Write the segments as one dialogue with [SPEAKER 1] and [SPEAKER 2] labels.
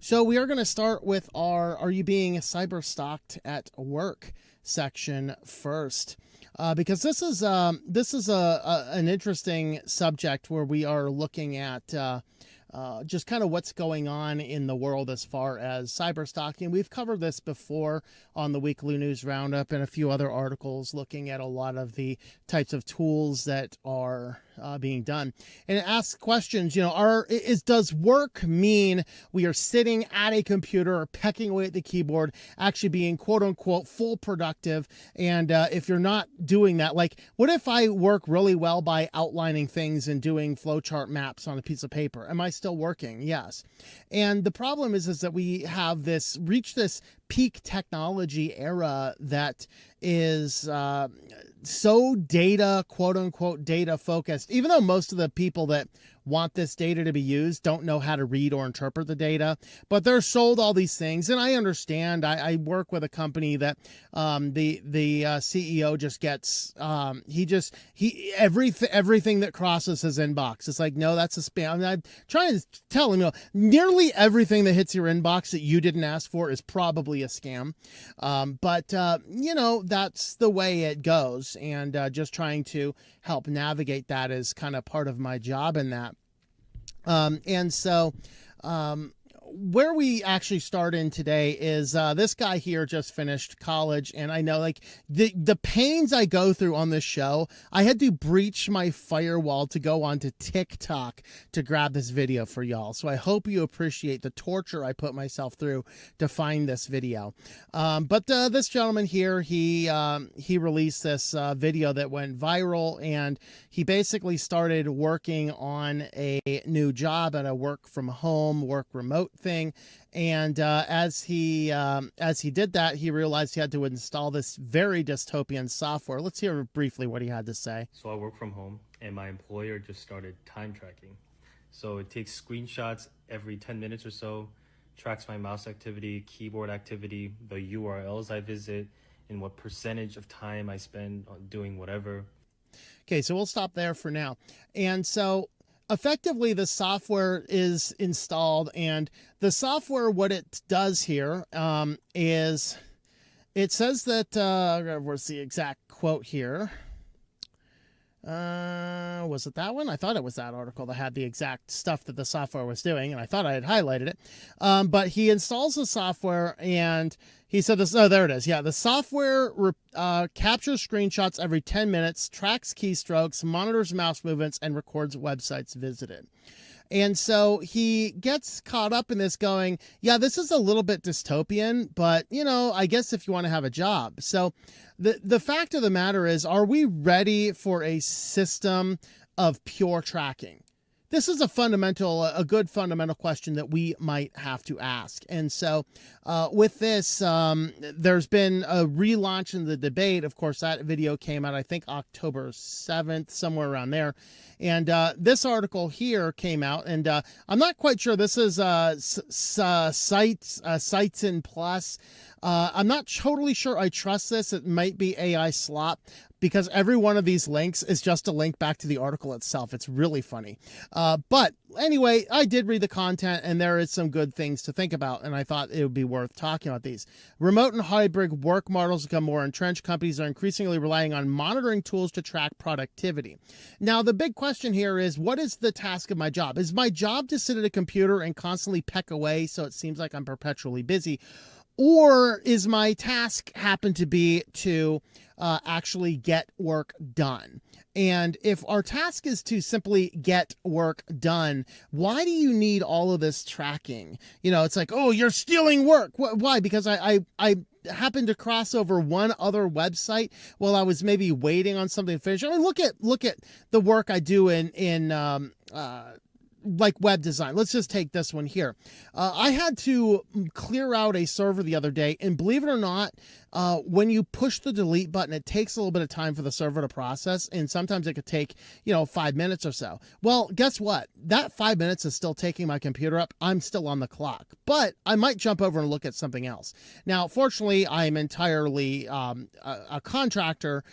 [SPEAKER 1] So we are going to start with our "Are you being cyberstalked at work?" section first, because this is an interesting subject where we are looking at just kind of what's going on in the world as far as cyberstalking. We've covered this before on the Weekly News Roundup and a few other articles looking at a lot of the types of tools that are being done. And it asks questions, does work mean we are sitting at a computer or pecking away at the keyboard, actually being quote unquote full productive? And if you're not doing that, like what if I work really well by outlining things and doing flowchart maps on a piece of paper? Am I still working? Yes. And the problem is that we have reached this peak technology era that is so data, quote unquote, data focused, even though most of the people that want this data to be used don't know how to read or interpret the data, but they're sold all these things. And I understand. I work with a company that the CEO just gets everything that crosses his inbox. It's like, no, that's a spam. I'm trying to tell him, nearly everything that hits your inbox that you didn't ask for is probably a scam. But that's the way it goes. And just trying to help navigate that is kind of part of my job in that. And so where we actually start in today is this guy here just finished college, and I know like the pains I go through on this show. I had to breach my firewall to go onto TikTok to grab this video for y'all. So I hope you appreciate the torture I put myself through to find this video. But this gentleman here, he released this video that went viral, and he basically started working on a new job at a work from home, work remote thing. And as he did that, he realized he had to install this very dystopian software. Let's hear briefly what he had to say.
[SPEAKER 2] So I work from home, and my employer just started time tracking. So it takes screenshots every 10 minutes or so, tracks my mouse activity, keyboard activity, the URLs I visit, and what percentage of time I spend on doing whatever.
[SPEAKER 1] Okay, so we'll stop there for now. And so effectively, the software is installed, and the software, what it does here is it says that, where's the exact quote here? Was it that one? I thought it was that article that had the exact stuff that the software was doing, and I thought I had highlighted it. But he installs the software, and he said this. Oh, there it is. Yeah, the software captures screenshots every 10 minutes, tracks keystrokes, monitors mouse movements, and records websites visited. And so he gets caught up in this going, yeah, this is a little bit dystopian, but, I guess if you want to have a job. So the fact of the matter is, are we ready for a system of pure tracking? This is a good fundamental question that we might have to ask. And so with this, there's been a relaunch in the debate. Of course, that video came out, I think, October 7th, somewhere around there. And this article here came out, and I'm not quite sure. This is Sites in Plus. I'm not totally sure I trust this. It might be AI slop, because every one of these links is just a link back to the article itself. It's really funny. But anyway, I did read the content, and there is some good things to think about, and I thought it would be worth talking about these. Remote and hybrid work models become more entrenched. Companies are increasingly relying on monitoring tools to track productivity. Now, the big question here is, what is the task of my job? Is my job to sit at a computer and constantly peck away so it seems like I'm perpetually busy? Or is my task happen to be to actually get work done? And if our task is to simply get work done, why do you need all of this tracking? It's like, oh, you're stealing work. Why? Because I happened to cross over one other website while I was maybe waiting on something to finish. I mean, look at the work I do in like web design. Let's just take this one here. I had to clear out a server the other day, and believe it or not, when you push the delete button, it takes a little bit of time for the server to process, and sometimes it could take, 5 minutes or so. Well, guess what? That 5 minutes is still taking my computer up. I'm still on the clock, but I might jump over and look at something else. Now, fortunately, I'm entirely a contractor,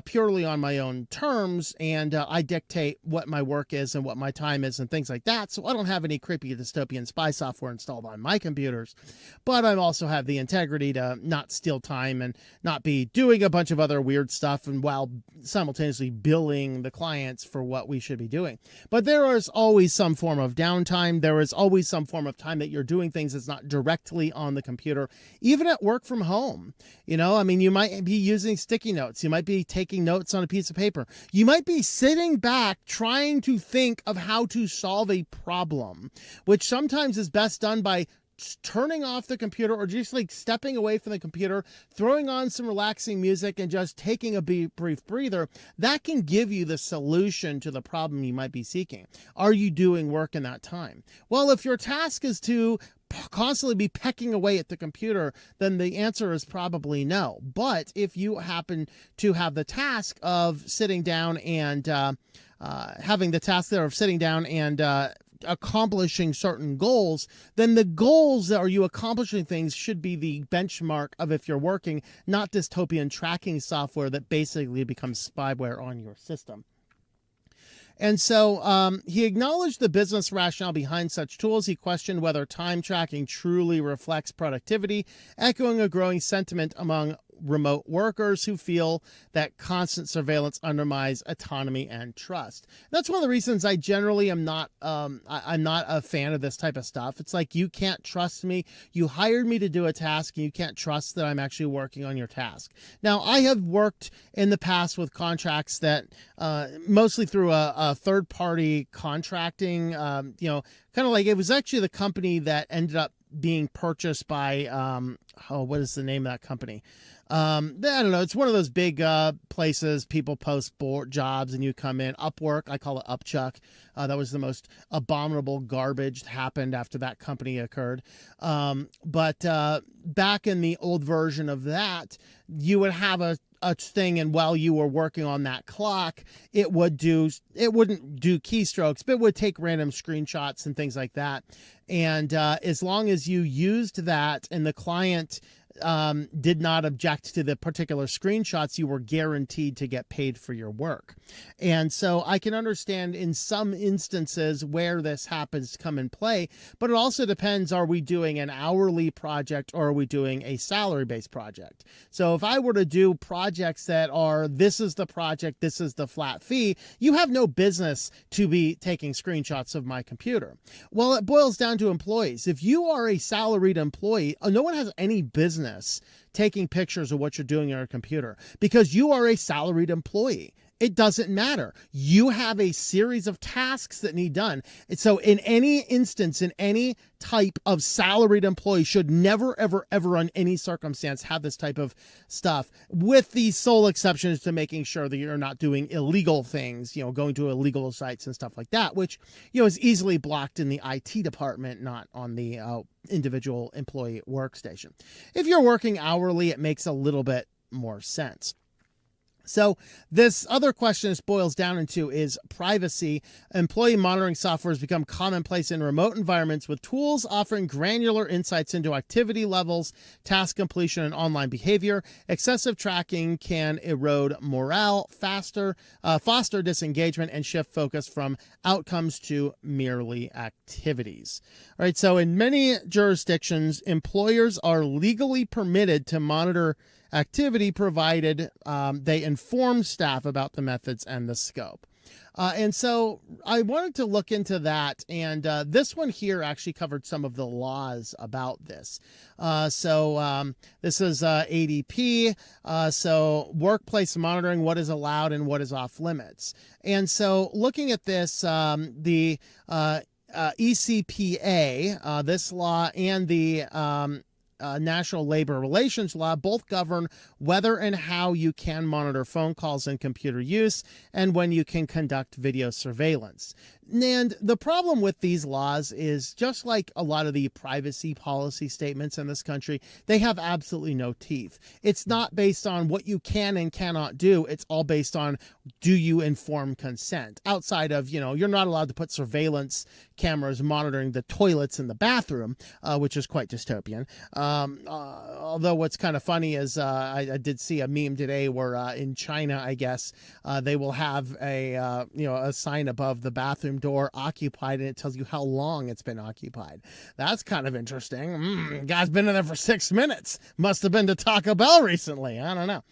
[SPEAKER 1] purely on my own terms, and I dictate what my work is and what my time is and things like that. So I don't have any creepy dystopian spy software installed on my computers, but I also have the integrity to not steal time and not be doing a bunch of other weird stuff, and while simultaneously billing the clients for what we should be doing. But there is always some form of downtime. There is always some form of time that you're doing things that's not directly on the computer, even at work from home. You might be using sticky notes. You might be taking notes on a piece of paper. You might be sitting back trying to think of how to solve a problem, which sometimes is best done by turning off the computer, or just like stepping away from the computer, throwing on some relaxing music, and just taking a brief breather. That can give you the solution to the problem you might be seeking. Are you doing work in that time? Well, if your task is to constantly be pecking away at the computer, then the answer is probably no. But if you happen to have the task of sitting down and accomplishing certain goals, then the goals that are you accomplishing things should be the benchmark of if you're working, not dystopian tracking software that basically becomes spyware on your system. And so he acknowledged the business rationale behind such tools. He questioned whether time tracking truly reflects productivity, echoing a growing sentiment among remote workers who feel that constant surveillance undermines autonomy and trust. That's one of the reasons I generally am not I'm not a fan of this type of stuff. It's like, you can't trust me. You hired me to do a task, and you can't trust that I'm actually working on your task. Now, I have worked in the past with contracts that mostly through a third-party contracting, kind of like, it was actually the company that ended up being purchased by what is the name of that company? I don't know. It's one of those big places people post jobs and you come in. Upwork, I call it Upchuck. That was the most abominable garbage that happened after that company occurred. But back in the old version of that, you would have a thing, and while you were working on that clock, it wouldn't do keystrokes, but it would take random screenshots and things like that. And as long as you used that and the client did not object to the particular screenshots, you were guaranteed to get paid for your work. And so I can understand in some instances where this happens to come in play, but it also depends, are we doing an hourly project or are we doing a salary-based project? So if I were to do projects that are, this is the project, this is the flat fee, you have no business to be taking screenshots of my computer. Well, it boils down to employees. If you are a salaried employee, no one has any business taking pictures of what you're doing on your computer, because you are a salaried employee. It doesn't matter. You have a series of tasks that need done. And so in any instance, in any type of salaried employee should never, ever, ever on any circumstance have this type of stuff, with the sole exceptions to making sure that you're not doing illegal things, going to illegal sites and stuff like that, which, is easily blocked in the IT department, not on the individual employee workstation. If you're working hourly, it makes a little bit more sense. So this other question this boils down into is privacy. Employee monitoring software has become commonplace in remote environments, with tools offering granular insights into activity levels, task completion, and online behavior. Excessive tracking can erode morale, foster disengagement, and shift focus from outcomes to merely activities. All right, so in many jurisdictions, employers are legally permitted to monitor activity, provided they inform staff about the methods and the scope. And so I wanted to look into that, and this one here actually covered some of the laws about this. So this is ADP, so workplace monitoring, what is allowed and what is off limits. And so looking at this, the ECPA, this law, and the National Labor Relations Law both govern whether and how you can monitor phone calls and computer use, and when you can conduct video surveillance. And the problem with these laws is, just like a lot of the privacy policy statements in this country, they have absolutely no teeth. It's not based on what you can and cannot do. It's all based on, do you inform consent? Outside of, you're not allowed to put surveillance cameras monitoring the toilets in the bathroom, which is quite dystopian. Although what's kind of funny is I did see a meme today where in China, I guess, they will have a sign above the bathroom door, occupied, and it tells you how long it's been occupied. That's kind of interesting. Guy's been in there for 6 minutes. Must have been to Taco Bell recently. I don't know.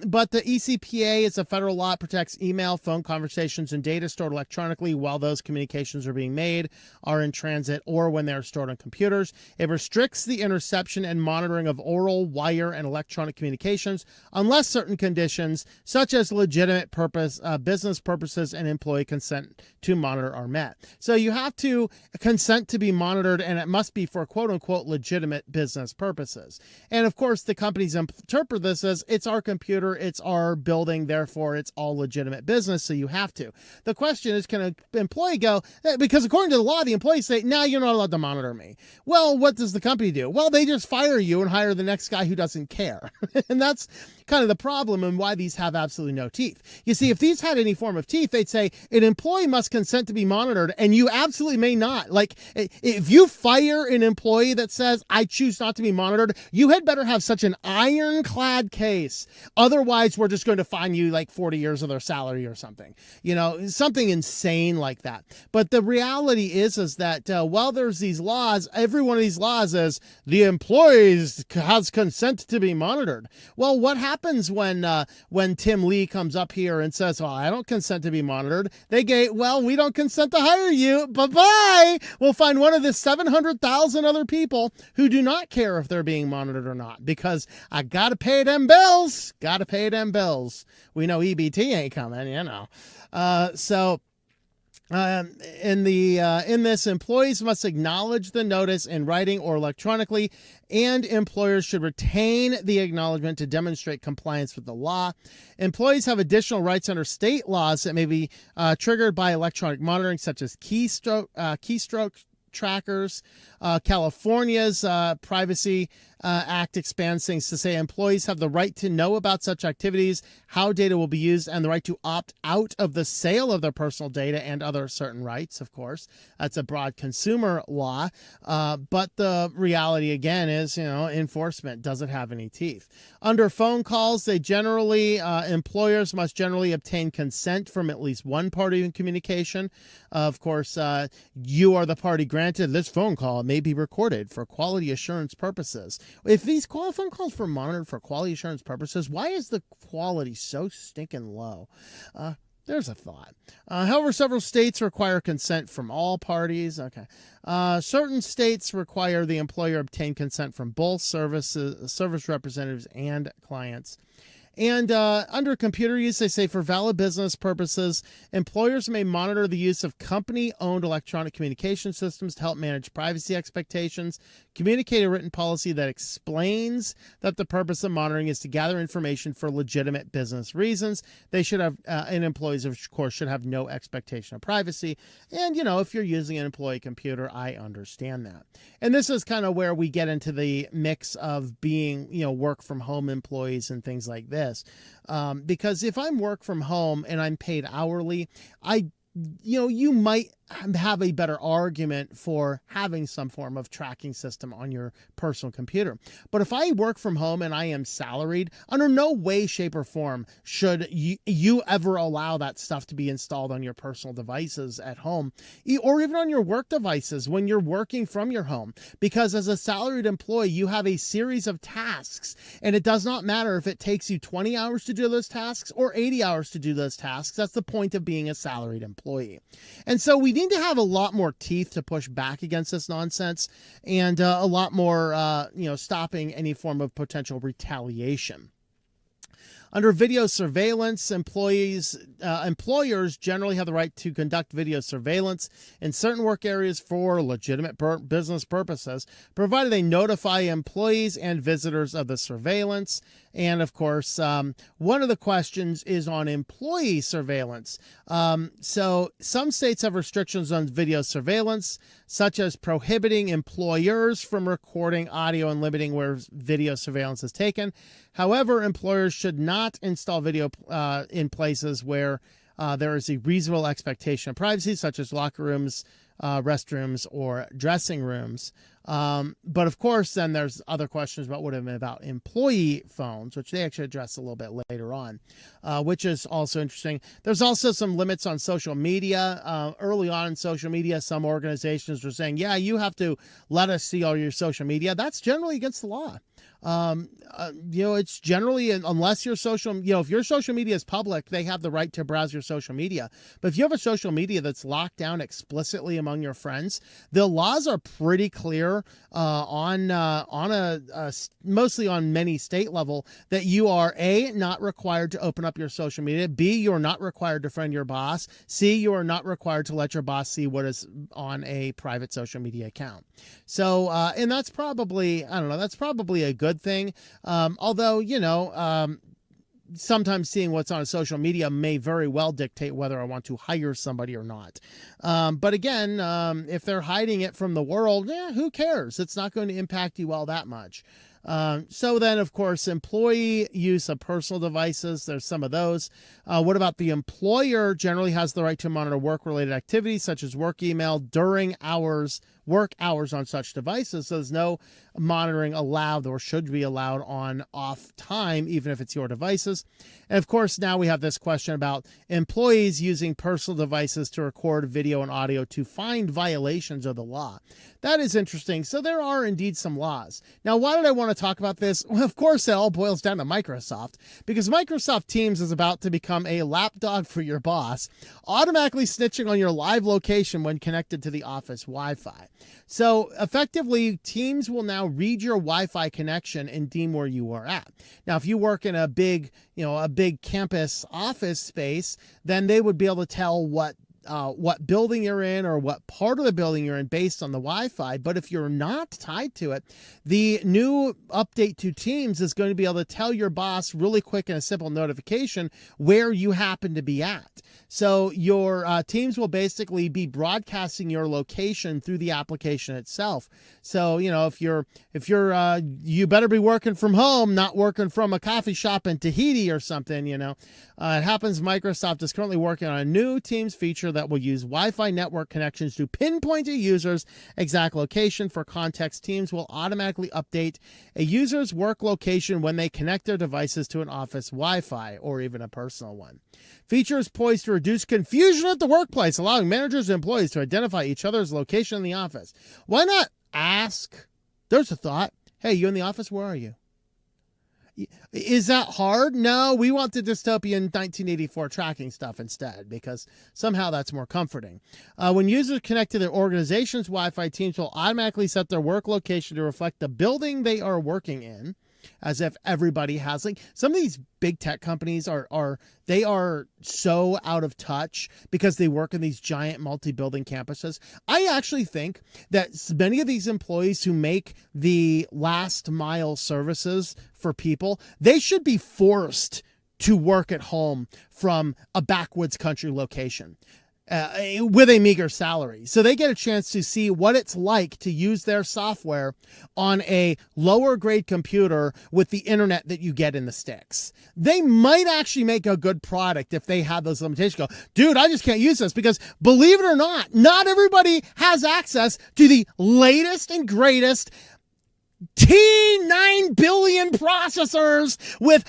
[SPEAKER 1] But the ECPA is a federal law. It protects email, phone conversations, and data stored electronically while those communications are being made, are in transit, or when they're stored on computers. It restricts the interception and monitoring of oral, wire, and electronic communications unless certain conditions, such as legitimate purpose, business purposes, and employee consent to monitor are met. So you have to consent to be monitored, and it must be for quote-unquote legitimate business purposes. And of course, the companies interpret this as, it's our computer, it's our building, therefore it's all legitimate business, so you have to. The question is, can an employee go, because according to the law, the employees say, no, you're not allowed to monitor me. Well, what does the company do? Well, they just fire you and hire the next guy who doesn't care. And that's kind of the problem, and why these have absolutely no teeth. You see, if these had any form of teeth, they'd say an employee must consent to be monitored, and you absolutely may not. Like, if you fire an employee that says, I choose not to be monitored, you had better have such an ironclad case. Otherwise, we're just going to fine you like 40 years of their salary or something. Something insane like that. But the reality is that while there's these laws, every one of these laws is the employees has consent to be monitored. Well, what happens when Tim Lee comes up here and says, well, I don't consent to be monitored? They go, well, we don't consent to hire you. Bye-bye. We'll find one of the 700,000 other people who do not care if they're being monitored or not, because I got to pay them bills. Got to pay them bills. We know EBT ain't coming, in this, employees must acknowledge the notice in writing or electronically, and employers should retain the acknowledgement to demonstrate compliance with the law. Employees have additional rights under state laws that may be triggered by electronic monitoring, such as keystroke trackers. California's Privacy Act expands things to say employees have the right to know about such activities, how data will be used, and the right to opt out of the sale of their personal data, and other certain rights, of course. That's a broad consumer law. But the reality, again, is, enforcement doesn't have any teeth. Under phone calls, employers must generally obtain consent from at least one party in communication. Of course, you are the party granted. This phone call may be recorded for quality assurance purposes. If these phone calls were monitored for quality assurance purposes, why is the quality so stinking low? There's a thought. However, several states require consent from all parties. Okay. Certain states require the employer obtain consent from both service representatives and clients. And under computer use, they say for valid business purposes, employers may monitor the use of company-owned electronic communication systems to help manage privacy expectations, communicate a written policy that explains that the purpose of monitoring is to gather information for legitimate business reasons. They should have, and employees, of course, should have no expectation of privacy. And, if you're using an employee computer, I understand that. And this is kind of where we get into the mix of being, work from home employees and things like this. Because if I'm work from home and I'm paid hourly, you might have a better argument for having some form of tracking system on your personal computer. But if I work from home and I am salaried, under no way, shape, or form should you ever allow that stuff to be installed on your personal devices at home, or even on your work devices when you're working from your home. Because as a salaried employee, you have a series of tasks, and it does not matter if it takes you 20 hours to do those tasks or 80 hours to do those tasks. That's the point of being a salaried employee. And so we need to have a lot more teeth to push back against this nonsense, and a lot more, stopping any form of potential retaliation. Under video surveillance, employers generally have the right to conduct video surveillance in certain work areas for legitimate business purposes, provided they notify employees and visitors of the surveillance. And of course, one of the questions is on employee surveillance. So some states have restrictions on video surveillance, such as prohibiting employers from recording audio and limiting where video surveillance is taken. However, employers should not install video in places where there is a reasonable expectation of privacy, such as locker rooms, restrooms, or dressing rooms. But of course, then there's other questions about employee phones, which they actually address a little bit later on, which is also interesting. There's also some limits on social media. Early on in social media, some organizations were saying, yeah, you have to let us see all your social media. That's generally against the law. It's generally, unless your if your social media is public, they have the right to browse your social media. But if you have a social media that's locked down explicitly among your friends, the laws are pretty clear mostly on many state level that you are A, not required to open up your social media, B, you're not required to friend your boss, C, you are not required to let your boss see what is on a private social media account. So, and that's probably, that's probably a good thing. Although, sometimes seeing what's on social media may very well dictate whether I want to hire somebody or not. But again, if they're hiding it from the world, who cares? It's not going to impact you all that much. So then, of course, employee use of personal devices, there's some of those. What about the employer generally has the right to monitor work-related activities such as work email during work hours on such devices. So there's no monitoring allowed or should be allowed on off time, even if it's your devices. And of course, now we have this question about employees using personal devices to record video and audio to find violations of the law. That is interesting. So there are indeed some laws. Now, why did I want to talk about this? Well, of course, it all boils down to Microsoft, because Microsoft Teams is about to become a lapdog for your boss, automatically snitching on your live location when connected to the office Wi-Fi. So effectively, Teams will now read your Wi-Fi connection and deem where you are at. Now, if you work in a big campus office space, then they would be able to tell what building you're in or what part of the building you're in based on the Wi-Fi. But if you're not tied to it, the new update to Teams is going to be able to tell your boss really quick in a simple notification where you happen to be at. So your Teams will basically be broadcasting your location through the application itself. So, if you better be working from home, not working from a coffee shop in Tahiti or something, it happens Microsoft is currently working on a new Teams feature that will use Wi-Fi network connections to pinpoint a user's exact location. For context, Teams will automatically update a user's work location when they connect their devices to an office Wi-Fi or even a personal one. Feature is poised to reduce confusion at the workplace, allowing managers and employees to identify each other's location in the office. Why not ask? There's a thought. Hey, you in the office? Where are you? Is that hard? No, we want the dystopian 1984 tracking stuff instead, because somehow that's more comforting. When users connect to their organization's Wi-Fi, Teams will automatically set their work location to reflect the building they are working in, as if everybody has, some of these big tech companies are so out of touch because they work in these giant multi-building campuses. I actually think that many of these employees who make the last mile services for people, they should be forced to work at home from a backwoods country location. With a meager salary. So they get a chance to see what it's like to use their software on a lower grade computer with the internet that you get in the sticks. They might actually make a good product if they have those limitations. Go, dude, I just can't use this because, believe it or not everybody has access to the latest and greatest T9 billion processors with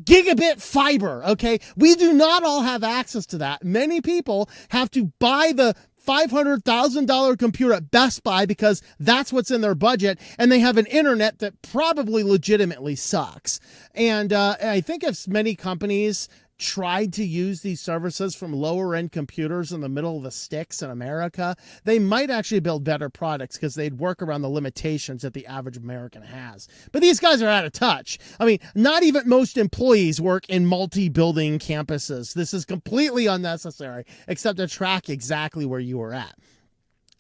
[SPEAKER 1] gigabit fiber. Okay, we do not all have access to that. Many people have to buy the $500,000 computer at Best Buy because that's what's in their budget, and they have an internet that probably legitimately sucks. And I think if many companies tried to use these services from lower end computers in the middle of the sticks in America, they might actually build better products because they'd work around the limitations that the average American has. But these guys are out of touch. I mean, not even most employees work in multi-building campuses. This is completely unnecessary, except to track exactly where you are at.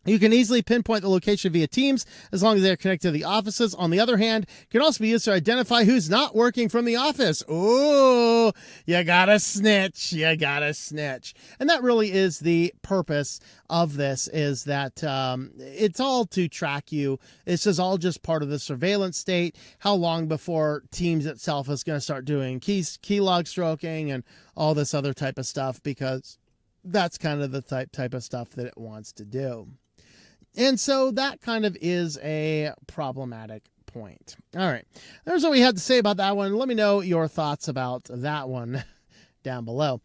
[SPEAKER 1] You can easily pinpoint the location via Teams as long as they're connected to the offices. On the other hand, it can also be used to identify who's not working from the office. Ooh, you gotta snitch. You gotta snitch. And that really is the purpose of this, is that it's all to track you. This is all just part of the surveillance state. How long before Teams itself is going to start doing key log stroking and all this other type of stuff, because that's kind of the type of stuff that it wants to do. And so that kind of is a problematic point. All right. There's what we had to say about that one. Let me know your thoughts about that one down below.